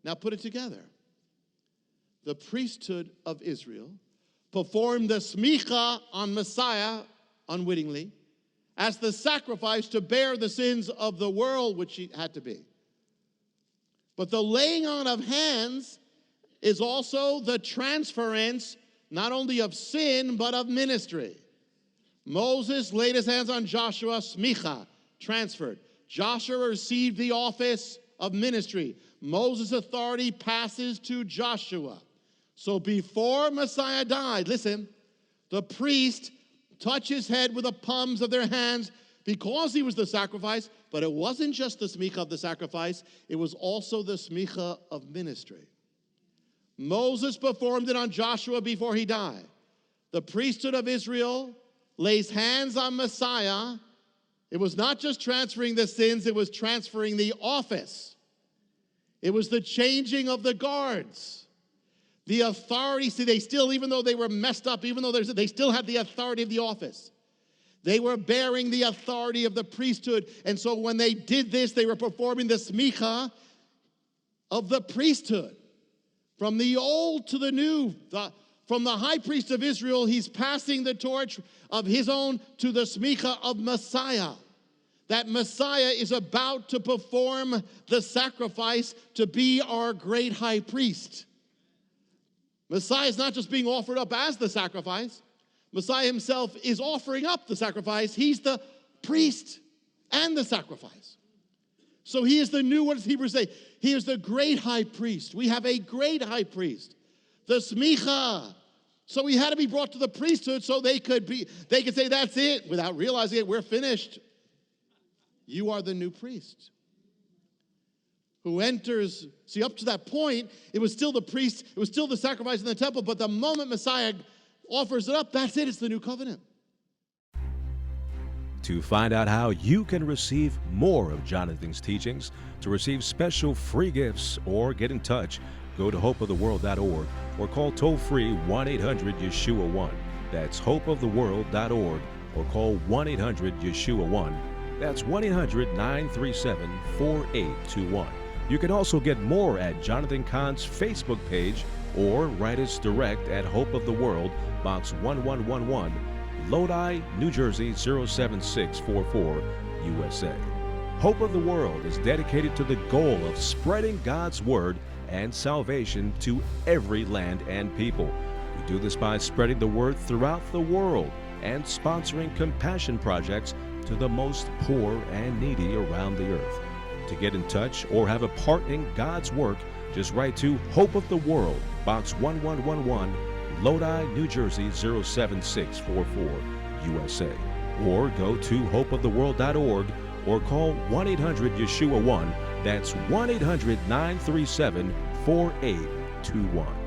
Now put it together. The priesthood of Israel performed the Semikhah on Messiah unwittingly as the sacrifice to bear the sins of the world, which he had to be. But the laying on of hands is also the transference not only of sin, but of ministry. Moses laid his hands on Joshua, Semikhah, transferred. Joshua received the office of ministry. Moses' authority passes to Joshua. So before Messiah died, listen, the priest touched his head with the palms of their hands because he was the sacrifice, but it wasn't just the Semikhah of the sacrifice, it was also the Semikhah of ministry. Moses performed it on Joshua before he died. The priesthood of Israel lays hands on Messiah. It was not just transferring the sins, it was transferring the office. It was the changing of the guards. The authority, see, they still, even though they were messed up, even though they still had the authority of the office. They were bearing the authority of the priesthood. And so when they did this, they were performing the Semikhah of the priesthood. From the old to the new, from the high priest of Israel, he's passing the torch of his own to the Semikhah of Messiah. That Messiah is about to perform the sacrifice to be our great high priest. Messiah is not just being offered up as the sacrifice. Messiah himself is offering up the sacrifice. He's the priest and the sacrifice. So he is the new, what does Hebrews say? He is the great high priest. We have a great high priest, the Semikhah. So he had to be brought to the priesthood so they could say, that's it, without realizing it, we're finished. You are the new priest who enters. See, up to that point, it was still the priest, it was still the sacrifice in the temple, but the moment Messiah offers it up, that's it, it's the new covenant. To find out how you can receive more of Jonathan's teachings, to receive special free gifts, or get in touch, go to hopeoftheworld.org or call toll-free 1-800-YESHUA-1. That's hopeoftheworld.org or call 1-800-YESHUA-1. That's 1-800-937-4821. You can also get more at Jonathan Cahn's Facebook page or write us direct at Hope of the World, Box 1111, Lodi, New Jersey 07644, USA. Hope of the World is dedicated to the goal of spreading God's Word and salvation to every land and people. We do this by spreading the Word throughout the world and sponsoring compassion projects to the most poor and needy around the earth. To get in touch or have a part in God's work, just write to Hope of the World, Box 1111, Lodi, New Jersey 07644, USA. Or go to hopeoftheworld.org or call 1-800-YESHUA-1. That's 1-800-937-4821.